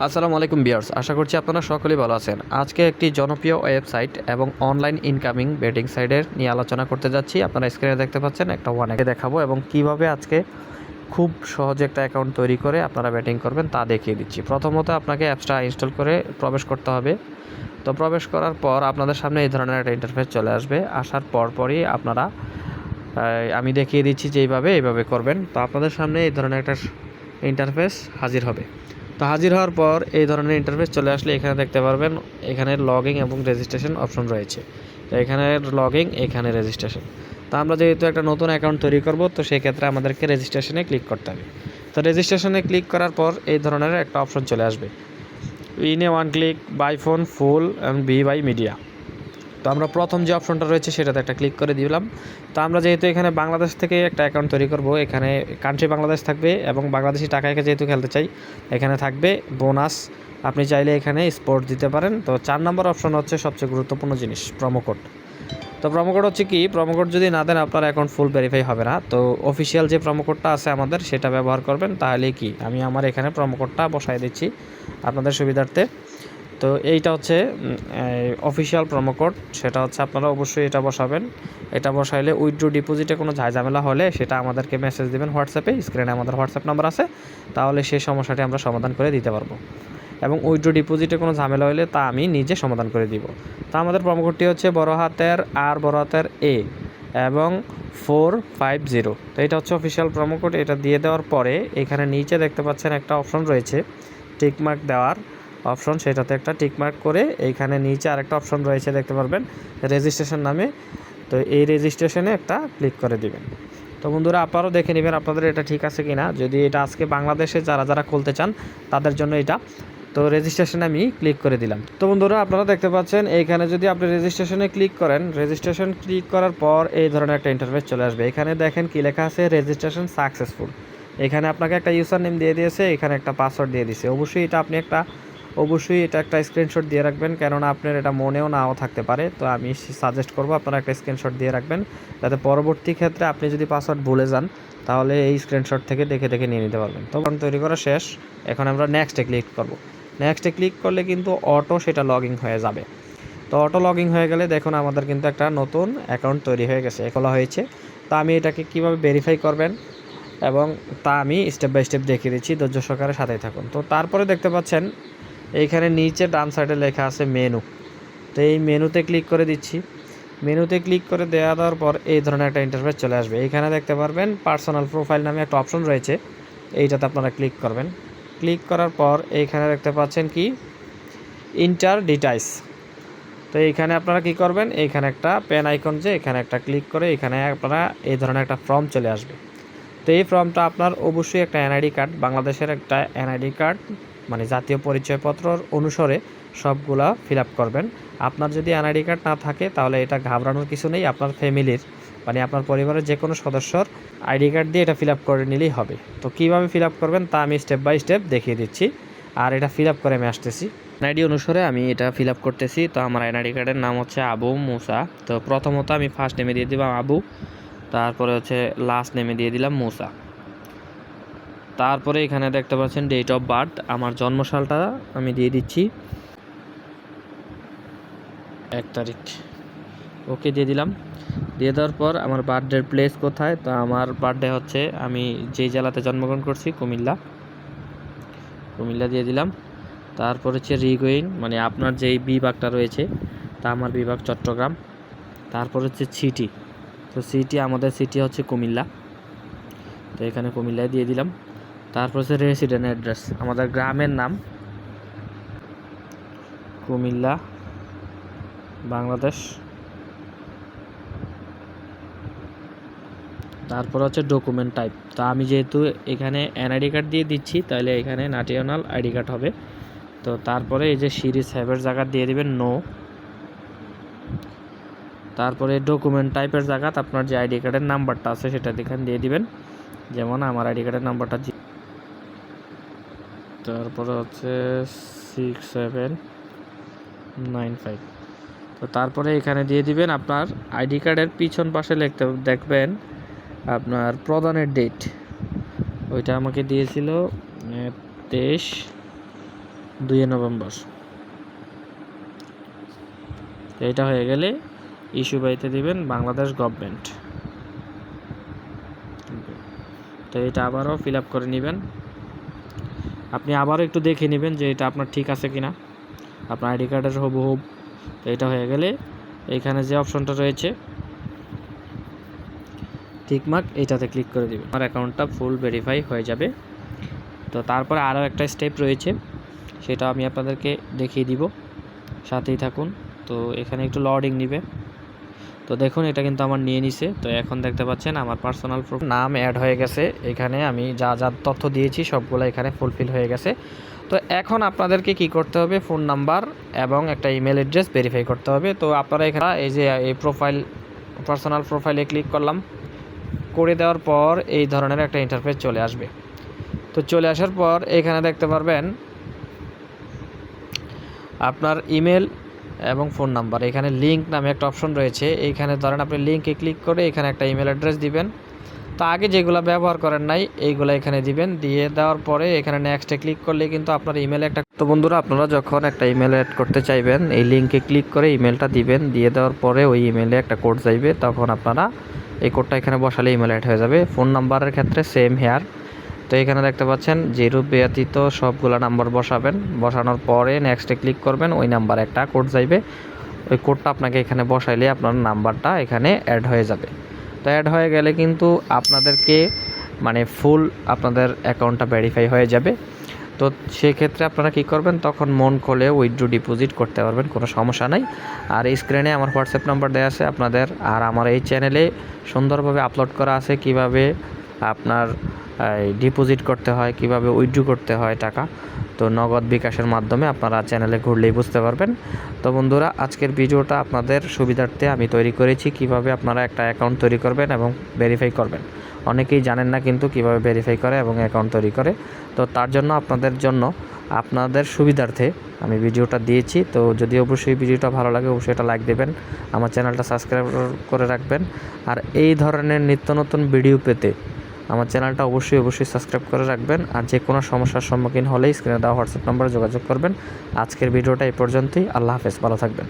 আসসালামু আলাইকুম ভিউয়ার্স, আশা করছি আপনারা সকলেই ভালো আছেন। আজকে একটি জনপ্রিয় ওয়েবসাইট এবং অনলাইন ইনকামিং বেটিং সাইটের নিয়ে আলোচনা করতে যাচ্ছি। আপনারা স্ক্রিনে দেখতে পাচ্ছেন একটা ওয়ানকে দেখাবো এবং কিভাবে আজকে খুব সহজে একটা অ্যাকাউন্ট তৈরি করে আপনারা ব্যাটিং করবেন তা দেখিয়ে দিচ্ছি। প্রথমত আপনাকে অ্যাপসটা ইনস্টল করে প্রবেশ করতে হবে। তো প্রবেশ করার পর আপনাদের সামনে এই ধরনের একটা ইন্টারফেস চলে আসবে। আসার পরই আপনারা আমি দেখিয়ে দিচ্ছি যে এইভাবে করবেন। তো আপনাদের সামনে এই ধরনের একটা ইন্টারফেস হাজির হবে। তো হাজির হওয়ার পর এই ধরনের ইন্টারফেস চলে আসলে এখানে দেখতে পারবেন এখানে লগইন এবং রেজিস্ট্রেশন অপশন রয়েছে। তো এখানে লগইন, এখানে রেজিস্ট্রেশন। তো আমরা যেহেতু একটা নতুন অ্যাকাউন্ট তৈরি করব, তো সেক্ষেত্রে আমাদেরকে রেজিস্ট্রেশনে ক্লিক করতে হবে। তো রেজিস্ট্রেশনে ক্লিক করার পর এই ধরনের একটা অপশন চলে আসবে, in a one click, by phone, full and B by media. তো আমরা প্রথম যে অপশনটা রয়েছে সেটাতে একটা ক্লিক করে দিলাম। তো আমরা যেহেতু এখানে বাংলাদেশ থেকে একটা অ্যাকাউন্ট তৈরি করব, এখানে কান্ট্রি বাংলাদেশ থাকবে এবং বাংলাদেশি টাকায় যেহেতু খেলতে চাই, এখানে থাকবে বোনাস। আপনি চাইলে এখানে স্পোর্ট দিতে পারেন। তো 4 নম্বর অপশন হচ্ছে সবচেয়ে গুরুত্বপূর্ণ জিনিস, প্রোমো কোড। তো প্রোমো কোড হচ্ছে কি, প্রোমো কোড যদি না দেন আপনার অ্যাকাউন্ট ফুল ভেরিফাই হবে না। তো অফিসিয়াল যে প্রোমো কোডটা আছে আমাদের, সেটা ব্যবহার করবেন। তাহলে কি, আমি আমার এখানে প্রোমো কোডটা বসাই দিচ্ছি আপনাদের সুবিধার্থে। তো এইটা হচ্ছে অফিসিয়াল প্রোমো কোড, সেটা হচ্ছে আপনারা অবশ্যই এটা বসাবেন। এটা বসাইলে উইথড্র ডিপোজিটে কোনো ঝামেলা হলে সেটা আমাদেরকে মেসেজ দেবেন হোয়াটসঅ্যাপে, স্ক্রিনে আমাদের হোয়াটসঅ্যাপ নাম্বার আছে, তাহলে সেই সমস্যাটি আমরা সমাধান করে দিতে পারবো। এবং উইথড্র ডিপোজিটে কোনো ঝামেলা হলে তা আমি নিজে সমাধান করে দিব। তা আমাদের প্রোমো কোডটি হচ্ছে বড় হাতের আর, বড় হাতের এ এবং 450। তো এটা হচ্ছে অফিসিয়াল প্রোমো কোড। এটা দিয়ে দেওয়ার পরে এখানে নিচে দেখতে পাচ্ছেন একটা অপশন রয়েছে টিকমার্ক দেওয়ার অপশন, সেটাতে একটা টিকমার্ক করে এইখানে নিচে আরেকটা অপশন রয়েছে দেখতে পারবেন রেজিস্ট্রেশন নামে। তো এই রেজিস্ট্রেশনে একটা ক্লিক করে দিবেন। তো বন্ধুরা, আপনারাও দেখে নেবেন আপনাদের এটা ঠিক আছে কিনা। যদি এটা আজকে বাংলাদেশে যারা খুলতে চান তাদের জন্য এটা। তো রেজিস্ট্রেশনে আমি ক্লিক করে দিলাম। তো বন্ধুরা, আপনারা দেখতে পাচ্ছেন এইখানে যদি আপনি রেজিস্ট্রেশনে ক্লিক করেন, রেজিস্ট্রেশন ক্লিক করার পর এই ধরনের একটা ইন্টারফেস চলে আসবে। এখানে দেখেন কি লেখা আছে, রেজিস্ট্রেশন সাকসেসফুল। এখানে আপনাকে একটা ইউজার নেম দিয়ে দিয়েছে, এখানে একটা পাসওয়ার্ড দিয়ে দিয়েছে। অবশ্যই এটা একটা স্ক্রিনশট দিয়ে রাখবেন, কেননা আপনার এটা মনেও নাও থাকতে পারে। তো আমি সাজেস্ট করব আপনারা একটা স্ক্রিনশট দিয়ে রাখবেন, যাতে পরবর্তী ক্ষেত্রে আপনি যদি পাসওয়ার্ড ভুলে যান তাহলে এই স্ক্রিনশট থেকে দেখে নিয়ে নিতে পারবেন। তো তৈরি করা শেষ। এখন আমরা নেক্সটে ক্লিক করব। নেক্সটে ক্লিক করলে কিন্তু অটো সেটা লগইন হয়ে যাবে। তো অটো লগইন হয়ে গেলে দেখুন আমাদের কিন্তু একটা নতুন অ্যাকাউন্ট তৈরি হয়ে গেছে, খোলা হয়েছে। তো আমি এটাকে কীভাবে ভেরিফাই করবেন এবং তা আমি স্টেপ বাই স্টেপ দেখিয়ে দিচ্ছি, ধৈর্য সহকারে সাথেই থাকুন। তো তারপরে দেখতে পাচ্ছেন এইখানে নিচে ডান সাইডে লেখা আছে মেনু। তো এই মেনুতে ক্লিক করে দিচ্ছি। মেনুতে ক্লিক করে দেওয়ার পর এই ধরনের একটা ইন্টারফেস চলে আসবে। এইখানে দেখতে পারবেন পার্সোনাল প্রোফাইল নামে একটা অপশন রয়েছে, এইটাতে আপনারা ক্লিক করবেন। ক্লিক করার পর এইখানে দেখতে পাচ্ছেন কি, ইন্টার ডিটেইলস। তো এইখানে আপনারা কি করবেন, এইখানে একটা পেন আইকন, যে এখানে একটা ক্লিক করে এখানে আপনারা এই ধরনের একটা ফর্ম চলে আসবে। তো এই ফর্মটা আপনার অবশ্যই একটা এনআইডি কার্ড, বাংলাদেশের একটা এনআইডি কার্ড মানে জাতীয় পরিচয়পত্র অনুসারে সবগুলা ফিল আপ করবেন। আপনার যদি এনআইডি কার্ড না থাকে তাহলে এটা ঘাবড়ানোর কিছু নেই, আপনার ফ্যামিলির মানে আপনার পরিবারের যে কোনো সদস্যর আইডি কার্ড দিয়ে এটা ফিল আপ করে নিলেই হবে। তো কীভাবে ফিল আপ করবেন তা আমি স্টেপ বাই স্টেপ দেখিয়ে দিচ্ছি, আর এটা ফিল আপ করে আমি আসতেছি। এনআইডি অনুসারে আমি এটা ফিল আপ করতেছি। তো আমার এনআইডি কার্ডের নাম হচ্ছে আবু মুসা। তো প্রথমত আমি ফার্স্ট নেমে দিয়ে দিলাম আবু, তারপরে হচ্ছে লাস্ট নেমে দিয়ে দিলাম মুসা। তারপরে এখানে দেখতে পাচ্ছেন ডেট অফ বার্থ, আমার জন্মসালটা আমি দিয়ে দিচ্ছি 1 তারিখ, ওকে দিয়ে দিলাম। দিয়ে দেওয়ার পর আমার বার্থডের প্লেস কোথায়, তো আমার বার্থডে হচ্ছে আমি যেই জেলাতে জন্মগ্রহণ করছি কুমিল্লা দিয়ে দিলাম। তারপর হচ্ছে রিগোইন মানে আপনার যেই বিভাগটা রয়েছে, তা আমার বিভাগ চট্টগ্রাম। তারপর হচ্ছে সিটি, তো আমাদের সিটি হচ্ছে কুমিল্লা, তো এখানে কুমিল্লায় দিয়ে দিলাম। তারপর হচ্ছে রেসিডেন্ট অ্যাড্রেস, আমাদের গ্রামের নাম কুমিল্লা, বাংলাদেশ। তারপর হচ্ছে ডকুমেন্ট টাইপ, তো আমি যেহেতু এখানে এনআইডি কার্ড দিয়ে দিচ্ছি তাহলে এখানে ন্যাশনাল আইডি কার্ড হবে। তো তারপরে এই যে সিরিজ হ্যাভের জায়গা দিয়ে দিবেন নো। তারপরে ডকুমেন্ট টাইপের জায়গাত আপনার যে আইডি কার্ডের নাম্বারটা আছে সেটা এখানে দিয়ে দিবেন, যেমন আমার আইডি কার্ডের নাম্বারটা। তারপরে হচ্ছে 6795। তো তারপরে এখানে দিয়ে দিবেন আপনার আইডি কার্ডের পিছন পাশে দেখবেন আপনার প্রদানের ডেট, ওইটা আমাকে দিয়েছিল 23 2 নভেম্বর। এইটা হয়ে গেলে ইস্যু বাইতে দিবেন বাংলাদেশ গভর্নমেন্ট। তো এটা আবারও ফিল আপ করে নেবেন। আপনি আবারও একটু দেখে নেবেন যে এটা আপনার ঠিক আছে কিনা, আপনার আইডি কার্ডের হুবহু। তো এটা হয়ে গেলে এইখানে যে অপশনটা রয়েছে টিকমার্ক, এইটাতে ক্লিক করে দিবেন। আমার অ্যাকাউন্টটা ফুল ভেরিফাই হয়ে যাবে। তো তারপরে আরও একটা স্টেপ রয়েছে, সেটা আমি আপনাদেরকে দেখিয়ে দিব, সাথেই থাকুন। তো এখানে একটু লোডিং নেবে। তো দেখুন এটা কিন্তু আমার নিয়ে নিছে। তো এখন দেখতে পাচ্ছেন আমার পার্সোনাল নাম অ্যাড হয়ে গেছে। এখানে আমি যা যা তথ্য দিয়েছি সবগুলো এখানে ফুলফিল হয়ে গেছে। তো এখন আপনাদেরকে কি করতে হবে, ফোন নাম্বার এবং একটা ইমেল অ্যাড্রেস ভেরিফাই করতে হবে। তো আপনারা এখানে এই যে এই পার্সোনাল প্রোফাইলে ক্লিক করলাম, করে দেওয়ার পর এই ধরনের একটা ইন্টারফেস চলে আসবে। তো চলে আসার পর এখানে দেখতে পারবেন আপনার ইমেল এবং ফোন নাম্বার, এখানে লিঙ্ক নামে একটা অপশন রয়েছে। এইখানে ধরেন আপনি লিঙ্কে ক্লিক করে এখানে একটা ইমেল অ্যাড্রেস দিবেন। তো আগে যেগুলো ব্যবহার করেন নাই এইগুলো এখানে দিবেন। দিয়ে দেওয়ার পরে এখানে নেক্সটে ক্লিক করলে কিন্তু আপনার ইমেলে একটা, তো বন্ধুরা আপনারা যখন একটা ইমেল অ্যাড করতে চাইবেন এই লিঙ্কে ক্লিক করে ইমেলটা দিবেন। দিয়ে দেওয়ার পরে ওই ইমেলে একটা কোড চাইবে, তখন আপনারা এই কোডটা এখানে বসালে ইমেল অ্যাড হয়ে যাবে। ফোন নাম্বারের ক্ষেত্রে সেম হেয়ার। তো এখানে দেখতে পাচ্ছেন জিরো ব্যতীত সবগুলো নাম্বার বসাবেন। বসানোর পরে নেক্সটে ক্লিক করবেন, ওই নাম্বারে একটা কোড চাইবে। ওই কোডটা আপনাকে এখানে বসাইলে আপনার নাম্বারটা এখানে অ্যাড হয়ে যাবে। তো অ্যাড হয়ে গেলে কিন্তু আপনাদেরকে মানে ফুল আপনাদের অ্যাকাউন্টটা ভেরিফাই হয়ে যাবে। তো সেক্ষেত্রে আপনারা কী করবেন, তখন মন খুলে উইথড্র ডিপোজিট করতে পারবেন, কোনো সমস্যা নাই। আর এই স্ক্রিনে আমার হোয়াটসঅ্যাপ নাম্বার দেওয়া আছে আপনাদের। আর আমার এই চ্যানেলে সুন্দরভাবে আপলোড করা আছে কিভাবে আপনার ডিপোজিট করতে হয়, কিভাবে উইথড্র করতে হয় টাকা। তো নগদ বিকাশের মাধ্যমে আপনারা চ্যানেলে ঘুরলেই বুঝতে পারবেন। তো বন্ধুরা আজকের ভিডিওটা আপনাদের সুবিধার্থে আমি তৈরি করেছি, কিভাবে আপনারা একটা অ্যাকাউন্ট তৈরি করবেন এবং ভেরিফাই করবেন। অনেকেই জানেন না কিন্তু কিভাবে ভেরিফাই করে এবং অ্যাকাউন্ট তৈরি করে। তো তার জন্য আপনাদের সুবিধার্থে আমি ভিডিওটা দিয়েছি। তো যদি অবশ্যই ভিডিওটা ভালো লাগে অবশ্যই এটা লাইক দেবেন, আমার চ্যানেলটা সাবস্ক্রাইব করে রাখবেন। আর এই ধরনের নিত্য নতুন ভিডিও পেতে আমার চ্যানেলটা অবশ্যই সাবস্ক্রাইব করে রাখবেন। আর যে কোনো সমস্যার সম্মুখীন হলেই স্ক্রিনে দেওয়া হোয়াটসঅ্যাপ নম্বরে যোগাযোগ করবেন। আজকের ভিডিওটা এই পর্যন্তই। আল্লাহ হাফেজ, ভালো থাকবেন।